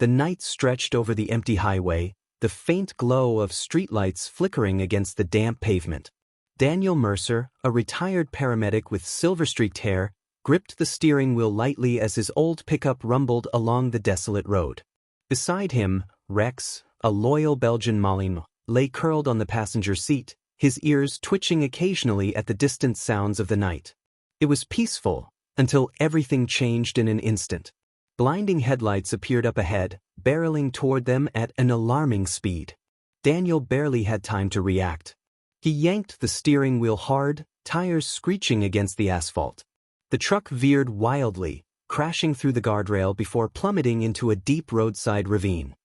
The night stretched over the empty highway, the faint glow of streetlights flickering against the damp pavement. Daniel Mercer, a retired paramedic with silver-streaked hair, gripped the steering wheel lightly as his old pickup rumbled along the desolate road. Beside him, Rex, a loyal Belgian Malinois, lay curled on the passenger seat, his ears twitching occasionally at the distant sounds of the night. It was peaceful, until everything changed in an instant. Blinding headlights appeared up ahead, barreling toward them at an alarming speed. Daniel barely had time to react. He yanked the steering wheel hard, tires screeching against the asphalt. The truck veered wildly, crashing through the guardrail before plummeting into a deep roadside ravine.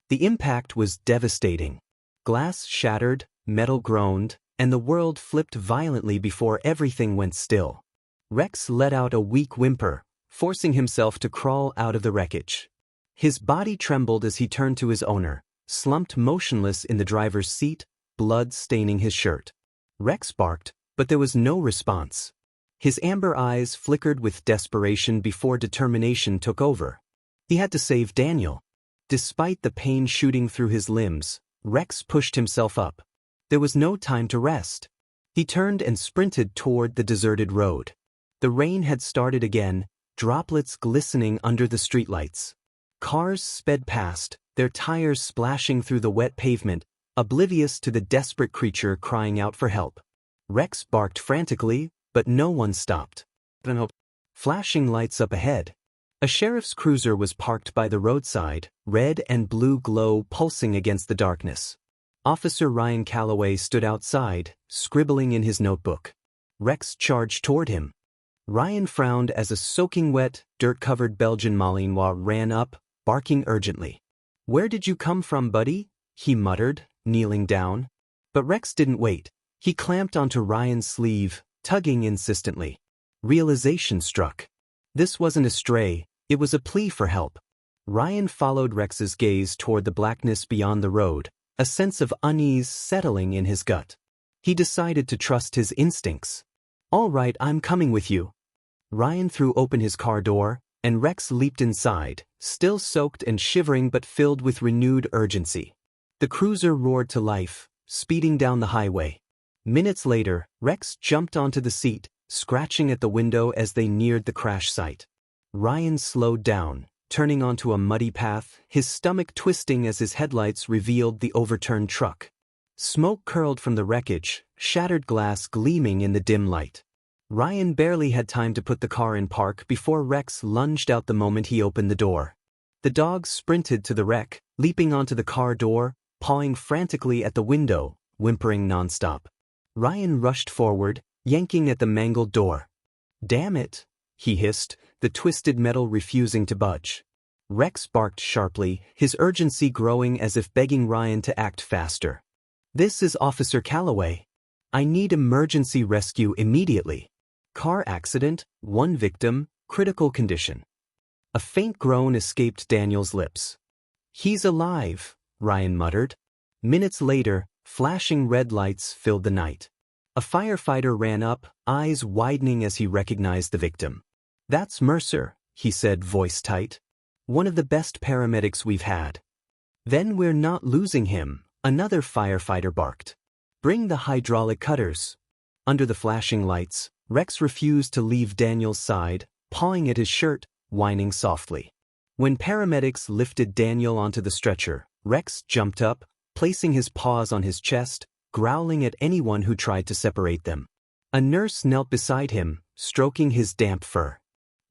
The impact was devastating. Glass shattered, metal groaned, and the world flipped violently before everything went still. Rex let out a weak whimper, forcing himself to crawl out of the wreckage. His body trembled as he turned to his owner, slumped motionless in the driver's seat, blood staining his shirt. Rex barked, but there was no response. His amber eyes flickered with desperation before determination took over. He had to save Daniel. Despite the pain shooting through his limbs, Rex pushed himself up. There was no time to rest. He turned and sprinted toward the deserted road. The rain had started again, droplets glistening under the streetlights. Cars sped past, their tires splashing through the wet pavement, oblivious to the desperate creature crying out for help. Rex barked frantically, but no one stopped. Flashing lights up ahead. A sheriff's cruiser was parked by the roadside, red and blue glow pulsing against the darkness. Officer Ryan Calloway stood outside, scribbling in his notebook. Rex charged toward him. Ryan frowned as a soaking wet, dirt-covered Belgian Malinois ran up, barking urgently. "Where did you come from, buddy?" he muttered, kneeling down. But Rex didn't wait. He clamped onto Ryan's sleeve, tugging insistently. Realization struck. This wasn't a stray, it was a plea for help. Ryan followed Rex's gaze toward the blackness beyond the road, a sense of unease settling in his gut. He decided to trust his instincts. "All right, I'm coming with you." Ryan threw open his car door, and Rex leaped inside, still soaked and shivering but filled with renewed urgency. The cruiser roared to life, speeding down the highway. Minutes later, Rex jumped onto the seat, scratching at the window as they neared the crash site. Ryan slowed down, turning onto a muddy path, his stomach twisting as his headlights revealed the overturned truck. Smoke curled from the wreckage, shattered glass gleaming in the dim light. Ryan barely had time to put the car in park before Rex lunged out the moment he opened the door. The dog sprinted to the wreck, leaping onto the car door, pawing frantically at the window, whimpering nonstop. Ryan rushed forward, yanking at the mangled door. "Damn it," he hissed, the twisted metal refusing to budge. Rex barked sharply, his urgency growing as if begging Ryan to act faster. "This is Officer Calloway. I need emergency rescue immediately. Car accident, 1 victim, critical condition." A faint groan escaped Daniel's lips. "He's alive," Ryan muttered. Minutes later, flashing red lights filled the night. A firefighter ran up, eyes widening as he recognized the victim. "That's Mercer," he said, voice tight. "One of the best paramedics we've had." "Then we're not losing him," another firefighter barked. "Bring the hydraulic cutters." Under the flashing lights, Rex refused to leave Daniel's side, pawing at his shirt, whining softly. When paramedics lifted Daniel onto the stretcher, Rex jumped up, placing his paws on his chest, growling at anyone who tried to separate them. A nurse knelt beside him, stroking his damp fur.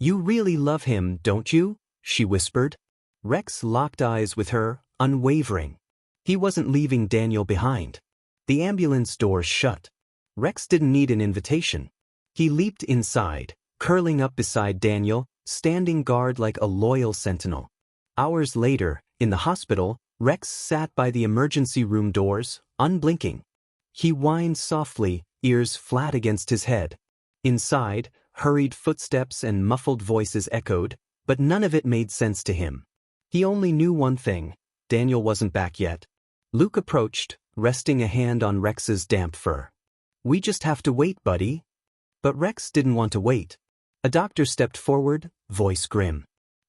"You really love him, don't you?" she whispered. Rex locked eyes with her, unwavering. He wasn't leaving Daniel behind. The ambulance doors shut. Rex didn't need an invitation. He leaped inside, curling up beside Daniel, standing guard like a loyal sentinel. Hours later, in the hospital, Rex sat by the emergency room doors, unblinking. He whined softly, ears flat against his head. Inside, hurried footsteps and muffled voices echoed, but none of it made sense to him. He only knew one thing: Daniel wasn't back yet. Luke approached, resting a hand on Rex's damp fur. "We just have to wait, buddy." But Rex didn't want to wait. A doctor stepped forward, voice grim.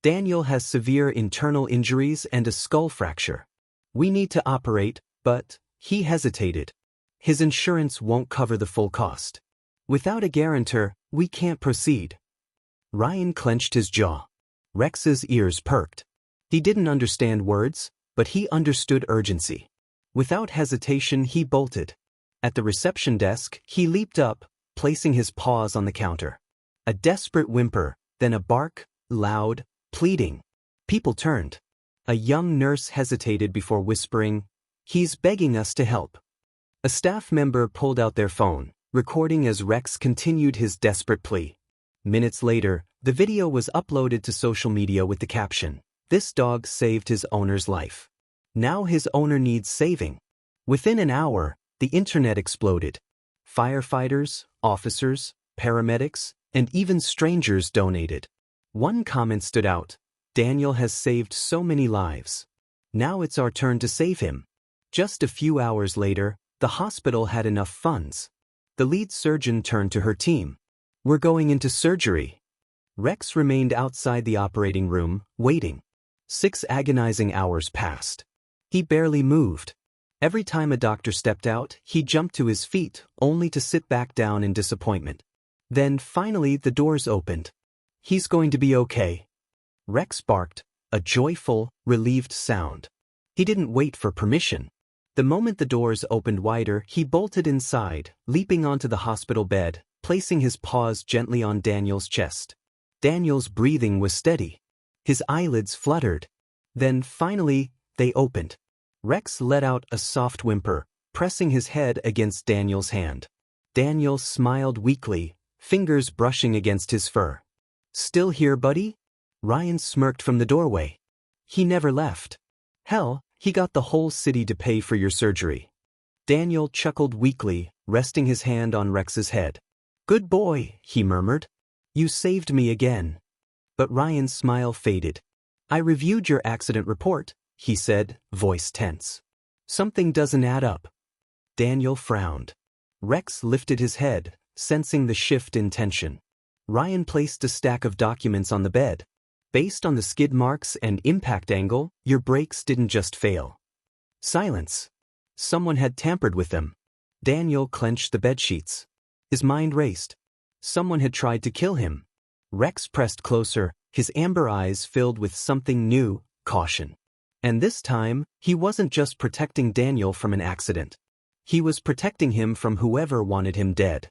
Daniel has severe internal injuries and a skull fracture. We need to operate, but he hesitated. His insurance won't cover the full cost. Without a guarantor, we can't proceed. Ryan clenched his jaw. Rex's ears perked. He didn't understand words, but he understood urgency. Without hesitation, he bolted. At the reception desk, he leaped up, placing his paws on the counter. A desperate whimper, then a bark, loud, pleading. People turned. A young nurse hesitated before whispering, "He's begging us to help." A staff member pulled out their phone, recording as Rex continued his desperate plea. Minutes later, the video was uploaded to social media with the caption, "This dog saved his owner's life. Now his owner needs saving." Within an hour, the internet exploded. Firefighters, officers, paramedics, and even strangers donated. One comment stood out, "Daniel has saved so many lives. Now it's our turn to save him." Just a few hours later, the hospital had enough funds. The lead surgeon turned to her team. "We're going into surgery." Rex remained outside the operating room, waiting. 6 agonizing hours passed. He barely moved. Every time a doctor stepped out, he jumped to his feet, only to sit back down in disappointment. Then, finally, the doors opened. "He's going to be okay." Rex barked, a joyful, relieved sound. He didn't wait for permission. The moment the doors opened wider, he bolted inside, leaping onto the hospital bed, placing his paws gently on Daniel's chest. Daniel's breathing was steady. His eyelids fluttered. Then, finally, they opened. Rex let out a soft whimper, pressing his head against Daniel's hand. Daniel smiled weakly, fingers brushing against his fur. "Still here, buddy?" Ryan smirked from the doorway. "He never left. Hell, he got the whole city to pay for your surgery." Daniel chuckled weakly, resting his hand on Rex's head. "Good boy," he murmured. "You saved me again." But Ryan's smile faded. "I reviewed your accident report," he said, voice tense. "Something doesn't add up." Daniel frowned. Rex lifted his head, sensing the shift in tension. Ryan placed a stack of documents on the bed. "Based on the skid marks and impact angle, your brakes didn't just fail." Silence. Someone had tampered with them. Daniel clenched the bedsheets. His mind raced. Someone had tried to kill him. Rex pressed closer, his amber eyes filled with something new, caution. And this time, he wasn't just protecting Daniel from an accident. He was protecting him from whoever wanted him dead.